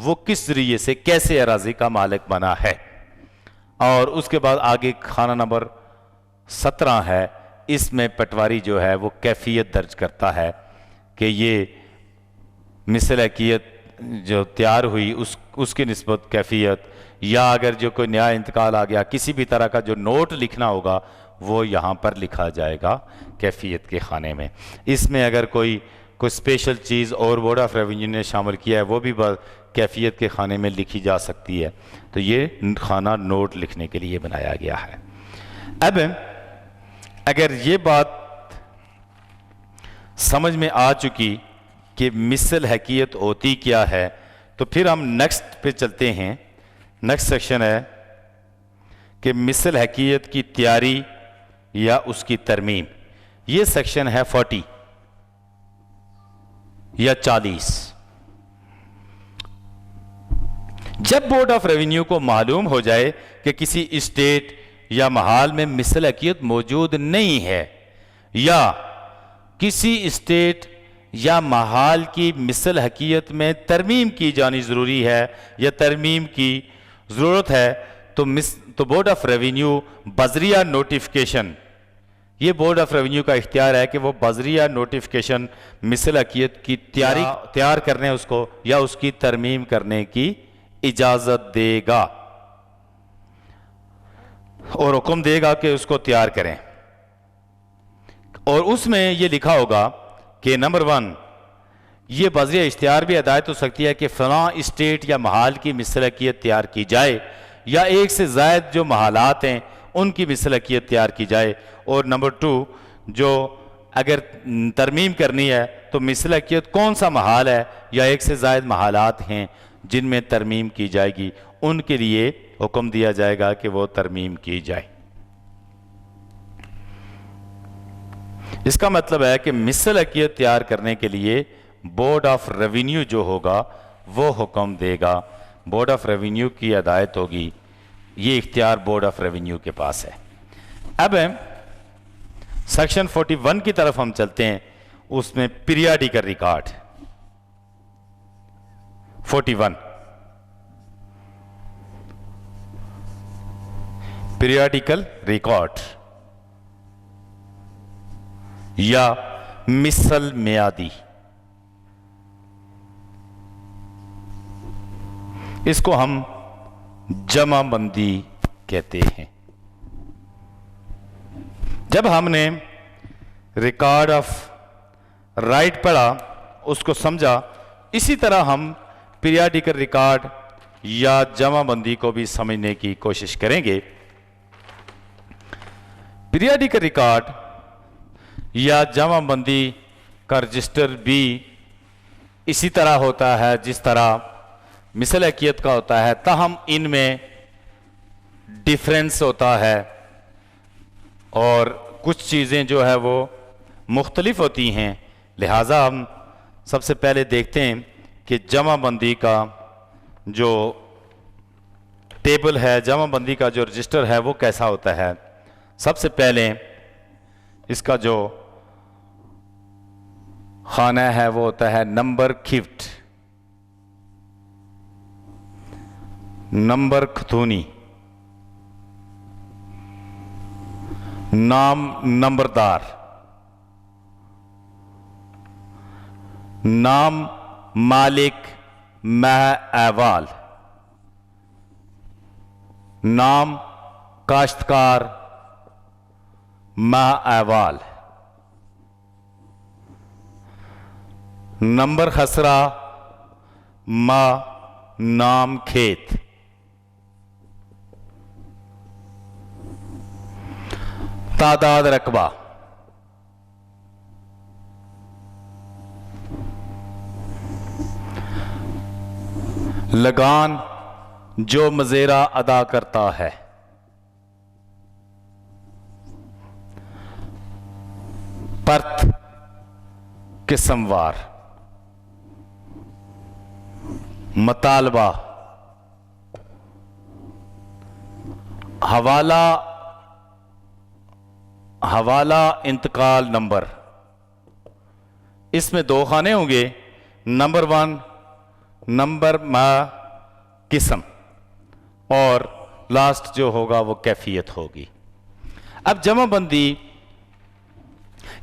[SPEAKER 1] وہ کس ذریعے سے کیسے اراضی کا مالک بنا ہے۔ اور اس کے بعد آگے خانہ نمبر 17 ہے، اس میں پٹواری جو ہے وہ کیفیت درج کرتا ہے کہ یہ مثل حقیقت جو تیار ہوئی اس کی نسبت کیفیت، یا اگر جو کوئی نیا انتقال آ گیا کسی بھی طرح کا جو نوٹ لکھنا ہوگا وہ یہاں پر لکھا جائے گا کیفیت کے خانے میں۔ اس میں اگر کوئی اسپیشل چیز اور بورڈ آف ریونیو نے شامل کیا ہے وہ بھی کیفیت کے خانے میں لکھی جا سکتی ہے، تو یہ خانہ نوٹ لکھنے کے لیے بنایا گیا ہے۔ اب اگر یہ بات سمجھ میں آ چکی کہ مثل حقیقت ہوتی کیا ہے، تو پھر ہم نیکسٹ پہ چلتے ہیں۔ نیکسٹ سیکشن ہے کہ مثل حقیقت کی تیاری یا اس کی ترمیم۔ یہ سیکشن ہے 40 یا 40۔ جب بورڈ آف ریونیو کو معلوم ہو جائے کہ کسی اسٹیٹ یا محال میں مثل حقیقت موجود نہیں ہے، یا کسی اسٹیٹ یا محال کی مثل حقیقت میں ترمیم کی جانی ضروری ہے یا ترمیم کی ضرورت ہے تو بورڈ آف ریونیو بذریعہ نوٹیفیکیشن، یہ بورڈ آف ریونیو کا اختیار ہے کہ وہ بذریعہ نوٹیفیکیشن مثل حقیقت کی تیار کرنے اس کو یا اس کی ترمیم کرنے کی اجازت دے گا اور حکم دے گا کہ اس کو تیار کریں، اور اس میں یہ لکھا ہوگا کہ نمبر 1 یہ بذریعہ اشتہار بھی ہدایت ہو سکتی ہے کہ فلاں اسٹیٹ یا محال کی مثل حقیقت تیار کی جائے یا ایک سے زائد جو محالات ہیں ان کی مثل حقیقت تیار کی جائے، اور نمبر 2 جو اگر ترمیم کرنی ہے تو مثل حقیقت کون سا محال ہے یا ایک سے زائد محالات ہیں جن میں ترمیم کی جائے گی، ان کے لیے حکم دیا جائے گا کہ وہ ترمیم کی جائے۔ اس کا مطلب ہے کہ مثل حقیقت تیار کرنے کے لیے بورڈ آف ریونیو جو ہوگا وہ حکم دے گا، بورڈ آف ریونیو کی ہدایت ہوگی، یہ اختیار بورڈ آف ریونیو کے پاس ہے۔ اب سیکشن 41 کی طرف ہم چلتے ہیں، اس میں پیریاڈیکل ریکارڈ 41 پیریاڈیکل ریکارڈ یا مثل میعادی، اس کو ہم جمع بندی کہتے ہیں۔ جب ہم نے ریکارڈ آف رائٹ پڑھا اس کو سمجھا، اسی طرح ہم پیریاڈیکل ریکارڈ یا جمع بندی کو بھی سمجھنے کی کوشش کریں گے۔ پیریاڈیکل ریکارڈ یا جمع بندی کا رجسٹر بھی اسی طرح ہوتا ہے جس طرح مثل حقیقت کا ہوتا ہے، تاہم ان میں ڈیفرنس ہوتا ہے اور کچھ چیزیں جو ہے وہ مختلف ہوتی ہیں، لہٰذا ہم سب سے پہلے دیکھتے ہیں کہ جمع بندی کا جو ٹیبل ہے، جمع بندی کا جو رجسٹر ہے وہ کیسا ہوتا ہے۔ سب سے پہلے اس کا جو خانہ ہے وہ ہوتا ہے نمبر کھفٹ، نمبر کھتونی، نام نمبردار، نام مالک مہ احوال، نام کاشتکار مہ احوال، نمبر خسرہ مہ نام کھیت، تعداد رقبہ، لگان جو مزیرہ ادا کرتا ہے، پرت قسم وار، مطالبہ، حوالہ انتقال نمبر، اس میں 2 خانے ہوں گے، نمبر 1 نمبر قسم اور لاسٹ جو ہوگا وہ کیفیت ہوگی۔ اب جمع بندی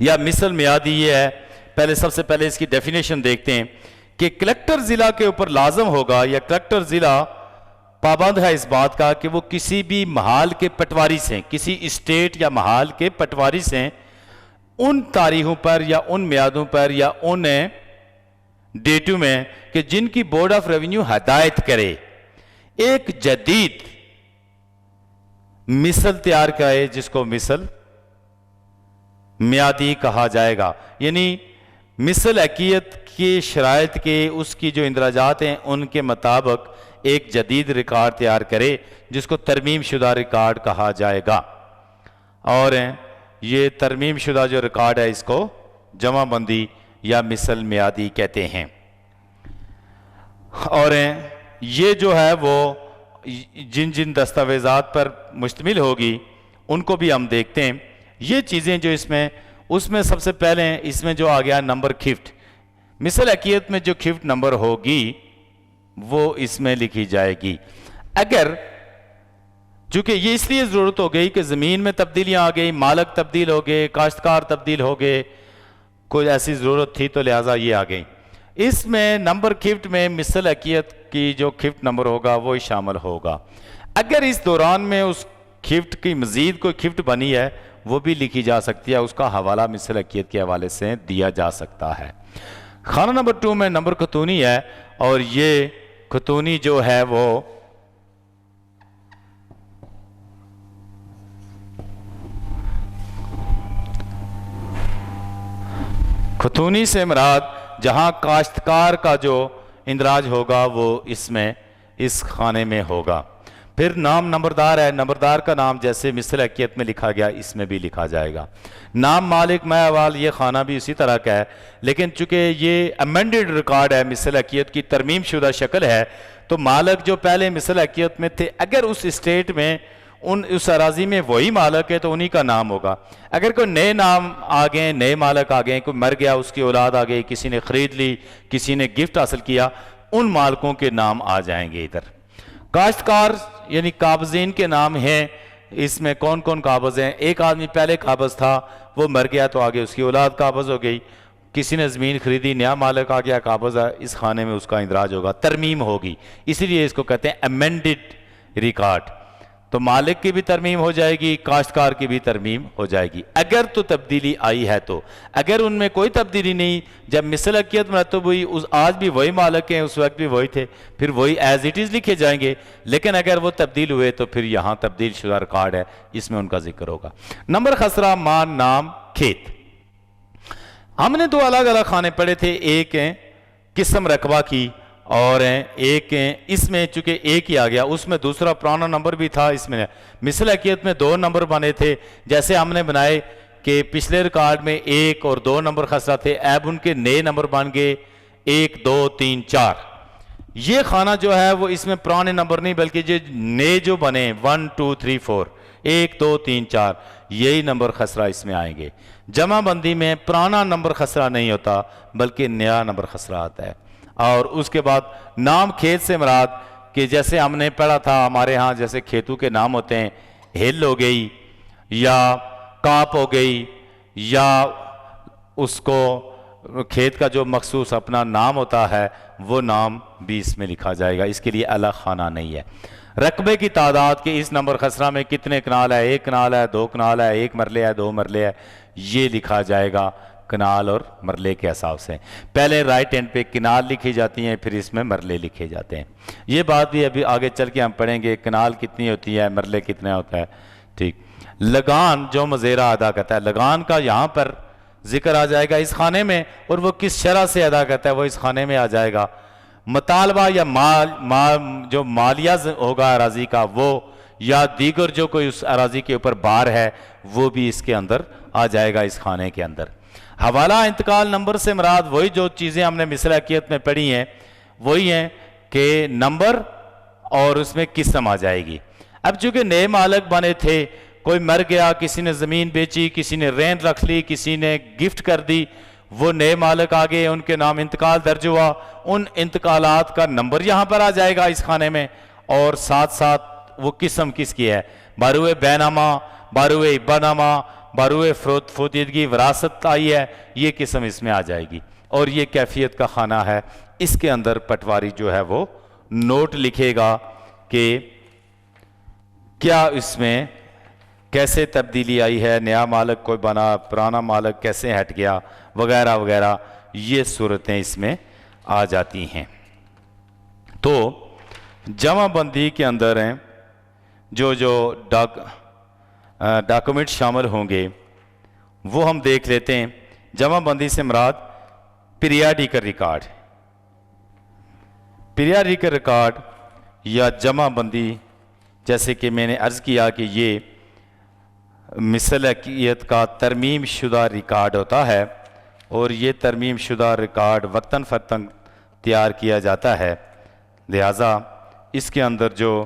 [SPEAKER 1] یا مثل میعادی یہ ہے، پہلے سب سے پہلے اس کی ڈیفینیشن دیکھتے ہیں کہ کلیکٹر ضلع کے اوپر لازم ہوگا یا کلیکٹر ضلع پابند ہے اس بات کا کہ وہ کسی بھی محال کے پٹواری سے، کسی اسٹیٹ یا محال کے پٹواری سے ان تاریخوں پر یا ان میعادوں پر یا ان ڈیٹوں میں کہ جن کی بورڈ آف ریونیو ہدایت کرے، ایک جدید مثل تیار کرے جس کو مثل میعادی کہا جائے گا، یعنی مثل حقیقت کی شرائط کے اس کی جو اندراجات ہیں ان کے مطابق ایک جدید ریکارڈ تیار کرے جس کو ترمیم شدہ ریکارڈ کہا جائے گا، اور یہ ترمیم شدہ جو ریکارڈ ہے اس کو جمع بندی یا مثل میعادی کہتے ہیں۔ اور یہ جو ہے وہ جن جن دستاویزات پر مشتمل ہوگی ان کو بھی ہم دیکھتے ہیں۔ یہ چیزیں جو اس میں سب سے پہلے اس میں جو آ گیا نمبر کھفٹ، مثل حقیقت میں جو خفت نمبر ہوگی وہ اس میں لکھی جائے گی. اگر چونکہ یہ اس لیے ضرورت ہو گئی کہ زمین میں تبدیلیاں آ گئی, مالک تبدیل ہو گئے, کاشتکار تبدیل ہو گئے, کوئی ایسی ضرورت تھی تو لہٰذا یہ آ گئی. اس میں نمبر خفت میں مثل حقیقت کی جو خفت نمبر ہوگا وہ شامل ہوگا. اگر اس دوران میں اس خفت کی مزید کوئی خفت بنی ہے وہ بھی لکھی جا سکتی ہے, اس کا حوالہ مثل حقیقت کے حوالے سے دیا جا سکتا ہے. خانہ نمبر 2 میں نمبر خطونی ہے, اور یہ خطونی جو ہے وہ خطونی سے مراد جہاں کاشتکار کا جو اندراج ہوگا وہ اس خانے میں ہوگا. پھر نام نمبردار ہے, نمبردار کا نام جیسے مثل حقیقت میں لکھا گیا اس میں بھی لکھا جائے گا. نام مالک میں احوال, یہ خانہ بھی اسی طرح کا ہے, لیکن چونکہ یہ امینڈڈ ریکارڈ ہے, مثل حقیقت کی ترمیم شدہ شکل ہے, تو مالک جو پہلے مثل حقیقت میں تھے اگر اس اسٹیٹ میں اس اراضی میں وہی مالک ہے تو انہی کا نام ہوگا. اگر کوئی نئے نام آ گئے, نئے مالک آ گئے, کوئی مر گیا, اس کی اولاد آ گئی, کسی نے خرید لی, کسی نے گفٹ حاصل کیا, ان مالکوں کے نام آ جائیں گے ادھر. کاشتکار یعنی قابضین کے نام ہیں. اس میں کون کون قابض ہیں؟ ایک آدمی پہلے قابض تھا, وہ مر گیا تو آگے اس کی اولاد قابض ہو گئی, کسی نے زمین خریدی, نیا مالک آ گیا قابض ہے, اس خانے میں اس کا اندراج ہوگا, ترمیم ہوگی, اسی لیے اس کو کہتے ہیں امینڈڈ ریکارڈ. تو مالک کی بھی ترمیم ہو جائے گی, کاشتکار کی بھی ترمیم ہو جائے گی اگر تو تبدیلی آئی ہے تو. اگر ان میں کوئی تبدیلی نہیں, جب مثل حقیقت مرتب ہوئی, آج بھی وہی مالک ہیں, اس وقت بھی وہی تھے, پھر وہی ایز اٹ از لکھے جائیں گے. لیکن اگر وہ تبدیل ہوئے تو پھر یہاں تبدیل شدہ ریکارڈ ہے, اس میں ان کا ذکر ہوگا. نمبر خسرہ مان نام کھیت. ہم نے 2 الگ الگ خانے پڑھے تھے, ایک ہیں قسم رقبہ کی اور ایک اس میں چونکہ ایک ہی آ گیا, اس میں دوسرا پرانا نمبر بھی تھا. اس میں مثل حقیقت میں 2 نمبر بنے تھے, جیسے ہم نے بنائے کہ پچھلے ریکارڈ میں 1 اور 2 نمبر خسرہ تھے, اب ان کے نئے نمبر بن گئے 1 2 3 4. یہ خانہ جو ہے وہ اس میں پرانے نمبر نہیں بلکہ جو نئے جو بنے 1 2 3 4 1 2 3 4 یہی نمبر خسرہ اس میں آئیں گے. جمع بندی میں پرانا نمبر خسرہ نہیں ہوتا بلکہ نیا نمبر خسرہ آتا ہے. اور اس کے بعد نام کھیت سے مراد کہ جیسے ہم نے پڑھا تھا ہمارے ہاں جیسے کھیتوں کے نام ہوتے ہیں, ہل ہو گئی یا کاپ ہو گئی, یا اس کو کھیت کا جو مخصوص اپنا نام ہوتا ہے وہ نام بھی اس میں لکھا جائے گا, اس کے لیے الگ خانہ نہیں ہے. رقبے کی تعداد کے اس نمبر خسرہ میں کتنے کنال ہے, 1 کنال ہے, 2 کنال ہے, 1 مرلے ہے, 2 مرلے ہے, یہ لکھا جائے گا کنال اور مرلے کے حساب سے. پہلے رائٹ ہینڈ پہ کنال لکھی جاتی ہیں, پھر اس میں مرلے لکھے جاتے ہیں. یہ بات بھی ابھی آگے چل کے ہم پڑھیں گے, کنال کتنی ہوتی ہے, مرلے کتنا ہوتا ہے. ٹھیک. لگان جو مزیرہ ادا کرتا ہے, لگان کا یہاں پر ذکر آ جائے گا اس خانے میں, اور وہ کس شرح سے ادا کرتا ہے وہ اس خانے میں آ جائے گا. مطالبہ یا جو مالیہ ہوگا اراضی کا وہ, یا دیگر جو کوئی اس اراضی کے اوپر بار ہے وہ بھی اس کے اندر آ جائے گا اس خانے کے اندر. حوالہ انتقال نمبر سے مراد وہی جو چیزیں ہم نے مثل حقیقت میں پڑھی ہیں وہی ہیں کہ نمبر اور اس میں قسم آ جائے گی. اب چونکہ نئے مالک بنے تھے, کوئی مر گیا, کسی نے زمین بیچی, کسی نے رین رکھ لی, کسی نے گفٹ کر دی, وہ نئے مالک آگے, ان کے نام انتقال درج ہوا, ان انتقالات کا نمبر یہاں پر آ جائے گا اس خانے میں, اور ساتھ ساتھ وہ قسم کس کی ہے, باروئے بینامہ, باروئے ابانامہ, باروئے فوتیدگی وراثت آئی ہے, یہ قسم اس میں آ جائے گی. اور یہ کیفیت کا خانہ ہے, اس کے اندر پٹواری جو ہے وہ نوٹ لکھے گا کہ کیا اس میں کیسے تبدیلی آئی ہے, نیا مالک کوئی بنا, پرانا مالک کیسے ہٹ گیا, وغیرہ وغیرہ, یہ صورتیں اس میں آ جاتی ہیں. تو جمع بندی کے اندر ہیں جو ڈاکومنٹ شامل ہوں گے وہ ہم دیکھ لیتے ہیں. جمع بندی سے مراد پیریاڈیکل ریکارڈ, پیریاڈیکل ریکارڈ یا جمع بندی, جیسے کہ میں نے عرض کیا کہ یہ مثل حقیقت کا ترمیم شدہ ریکارڈ ہوتا ہے, اور یہ ترمیم شدہ ریکارڈ وقتاً فوقتاً تیار کیا جاتا ہے. لہٰذا اس کے اندر جو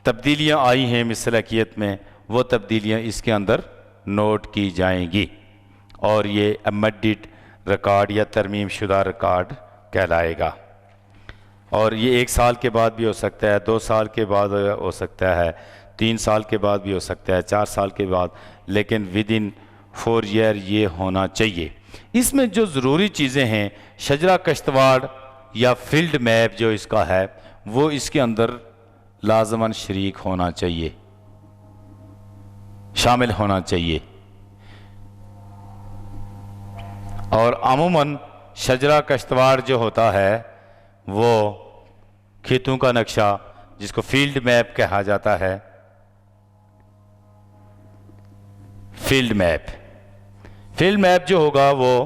[SPEAKER 1] تبدیلیاں آئی ہیں مثل حقیقت میں وہ تبدیلیاں اس کے اندر نوٹ کی جائیں گی, اور یہ امڈڈ ریکارڈ یا ترمیم شدہ ریکارڈ کہلائے گا. اور یہ 1 سال کے بعد بھی ہو سکتا ہے, 2 سال کے بعد ہو سکتا ہے, 3 سال کے بعد بھی ہو سکتا ہے, 4 سال کے بعد, لیکن ودن 4 ایئر یہ ہونا چاہیے. اس میں جو ضروری چیزیں ہیں, شجرہ کشتواڑ یا فیلڈ میپ جو اس کا ہے وہ اس کے اندر لازماً شریک ہونا چاہیے, شامل ہونا چاہیے. اور عموماً شجرہ کشتواڑ جو ہوتا ہے وہ کھیتوں کا نقشہ جس کو فیلڈ میپ کہا جاتا ہے, فیلڈ میپ جو ہوگا وہ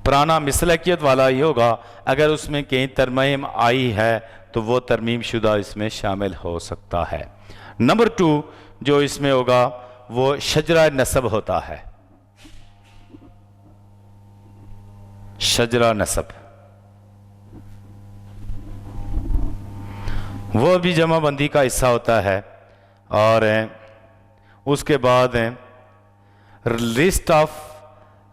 [SPEAKER 1] پرانا مسلکیت والا ہی ہوگا. اگر اس میں کہیں ترمیم آئی ہے تو وہ ترمیم شدہ اس میں شامل ہو سکتا ہے. نمبر 2 جو اس میں ہوگا وہ شجرہ نسب ہوتا ہے. شجرہ نسب وہ بھی جمع بندی کا حصہ ہوتا ہے. اور اس کے بعد list of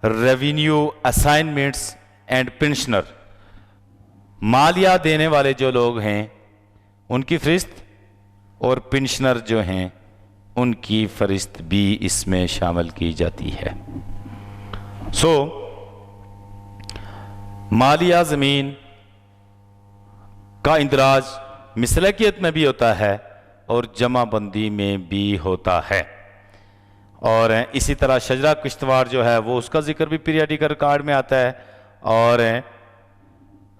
[SPEAKER 1] revenue assignments and pensioner, مالیہ دینے والے جو لوگ ہیں ان کی فہرست, اور پنشنر جو ہیں ان کی فہرست بھی اس میں شامل کی جاتی ہے. مالیہ زمین کا اندراج مسلکیت میں بھی ہوتا ہے اور جمع بندی میں بھی ہوتا ہے. اور اسی طرح شجرہ کشتواڑ جو ہے وہ اس کا ذکر بھی پیریاڈیکل ریکارڈ میں آتا ہے اور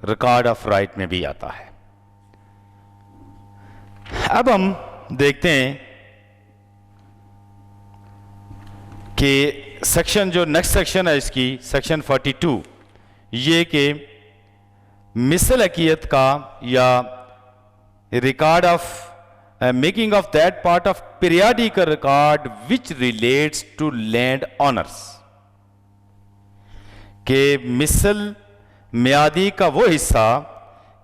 [SPEAKER 1] ریکارڈ آف رائٹ میں بھی آتا ہے. اب ہم دیکھتے ہیں کہ سیکشن جو نیکسٹ سیکشن ہے اس کی, سیکشن 42, یہ کہ مسلکیت کا یا record of making of that part of periodical record which relates to land owners, کہ مثل میادی کا وہ حصہ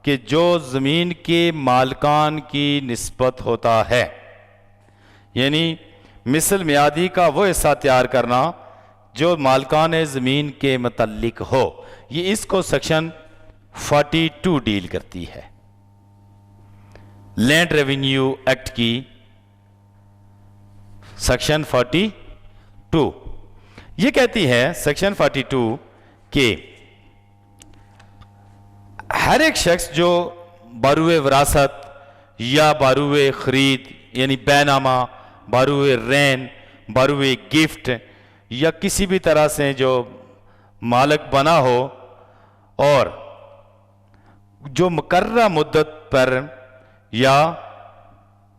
[SPEAKER 1] کہ جو زمین کے مالکان کی نسبت ہوتا ہے. یعنی مثل میادی کا وہ حصہ تیار کرنا جو مالکان زمین کے متعلق ہو. یہ اس کو سیکشن 42 ڈیل کرتی ہے, لینڈ ریونیو ایکٹ کی سیکشن 42. یہ کہتی ہے سیکشن 42 کہ ہر ایک شخص جو باروئے وراثت یا باروئے خرید یعنی بینامہ, باروئے رین, باروئے گفٹ یا کسی بھی طرح سے جو مالک بنا ہو اور جو مقررہ مدت پر یا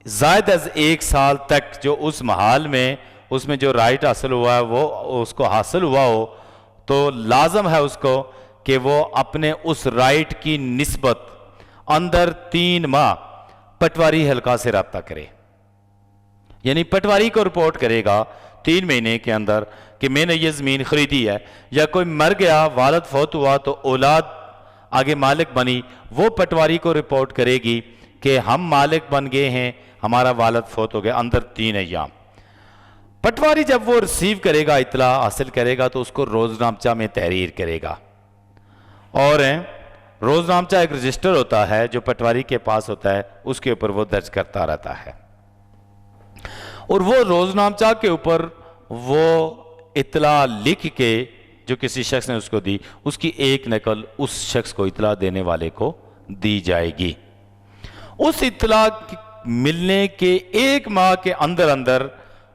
[SPEAKER 1] زائد از 1 سال تک جو اس محال میں اس میں جو رائٹ حاصل ہوا ہے وہ اس کو حاصل ہوا ہو, تو لازم ہے اس کو کہ وہ اپنے اس رائٹ کی نسبت اندر 3 ماہ پٹواری حلقہ سے رابطہ کرے. یعنی پٹواری کو رپورٹ کرے گا 3 مہینے کے اندر کہ میں نے یہ زمین خریدی ہے, یا کوئی مر گیا, والد فوت ہوا تو اولاد آگے مالک بنی, وہ پٹواری کو رپورٹ کرے گی کہ ہم مالک بن گئے ہیں, ہمارا والد فوت ہو گیا, اندر 3 ایام. پٹواری جب وہ ریسیو کرے گا, اطلاع حاصل کرے گا, تو اس کو روزنامچہ میں تحریر کرے گا. اور روزنامچہ ایک رجسٹر ہوتا ہے جو پٹواری کے پاس ہوتا ہے, اس کے اوپر وہ درج کرتا رہتا ہے. اور وہ روزنامچہ کے اوپر وہ اطلاع لکھ کے جو کسی شخص نے اس کو دی, اس کی ایک نقل اس شخص کو اطلاع دینے والے کو دی جائے گی. اس اطلاع ملنے کے 1 ماہ کے اندر اندر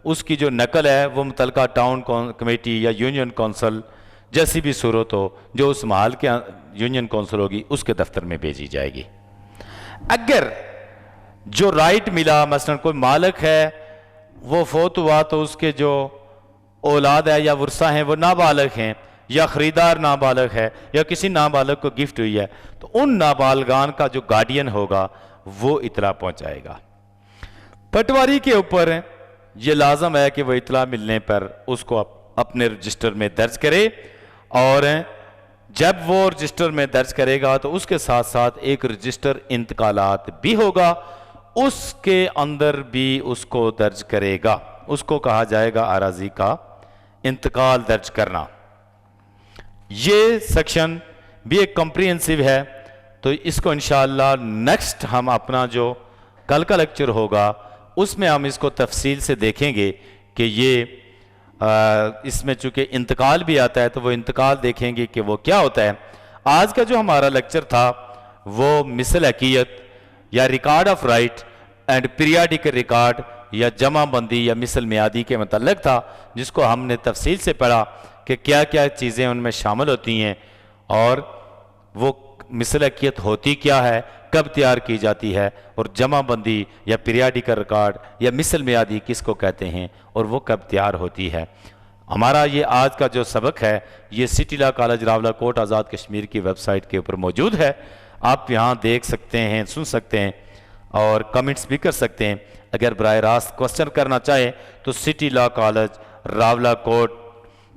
[SPEAKER 1] اس کی جو نقل ہے وہ متعلقہ ٹاؤن کمیٹی یا یونین کونسل جیسی بھی صورت ہو جو اس محل کے یونین کونسل ہوگی اس کے دفتر میں بھیجی جائے گی. اگر جو رائٹ ملا, مثلا کوئی مالک ہے وہ فوت ہوا تو اس کے جو اولاد ہے یا ورثہ ہیں وہ نابالغ ہیں, یا خریدار نابالغ ہے, یا کسی نابالغ کو گفٹ ہوئی ہے, تو ان نابالغان کا جو گارڈین ہوگا وہ اطلاع پہنچائے گا. پٹواری کے اوپر یہ لازم ہے کہ وہ اطلاع ملنے پر اس کو اپنے رجسٹر میں درج کرے, اور جب وہ رجسٹر میں درج کرے گا تو اس کے ساتھ ساتھ ایک رجسٹر انتقالات بھی ہوگا, اس کے اندر بھی اس کو درج کرے گا. اس کو کہا جائے گا اراضی کا انتقال درج کرنا. یہ سیکشن بھی ایک کمپریہنسو ہے، تو اس کو انشاءاللہ نیکسٹ ہم اپنا جو کل کا لیکچر ہوگا اس میں ہم اس کو تفصیل سے دیکھیں گے کہ یہ اس میں چونکہ انتقال بھی آتا ہے تو وہ انتقال دیکھیں گے کہ وہ کیا ہوتا ہے. آج کا جو ہمارا لیکچر تھا وہ مثل حقیقت یا record of right and periodical record یا جمع بندی یا مثل میعادی کے متعلق تھا، جس کو ہم نے تفصیل سے پڑھا کہ کیا کیا چیزیں ان میں شامل ہوتی ہیں اور وہ مثل حقیقت ہوتی کیا ہے، کب تیار کی جاتی ہے، اور جمع بندی یا پیریاڈیکل ریکارڈ یا مثل میعادی کس کو کہتے ہیں اور وہ کب تیار ہوتی ہے. ہمارا یہ آج کا جو سبق ہے یہ سٹی لا کالج راولہ کوٹ آزاد کشمیر کی ویب سائٹ کے اوپر موجود ہے. آپ یہاں دیکھ سکتے ہیں، سن سکتے ہیں اور کمنٹس بھی کر سکتے ہیں. اگر براہ راست کوسچن کرنا چاہیں تو سٹی لا کالج راولہ کوٹ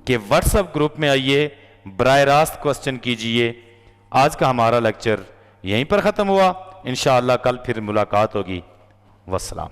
[SPEAKER 1] کے واٹس ایپ گروپ میں آئیے، براہ راست کوسچن کیجئے. آج کا ہمارا لیکچر یہیں پر ختم ہوا، انشاءاللہ کل پھر ملاقات ہوگی. والسلام.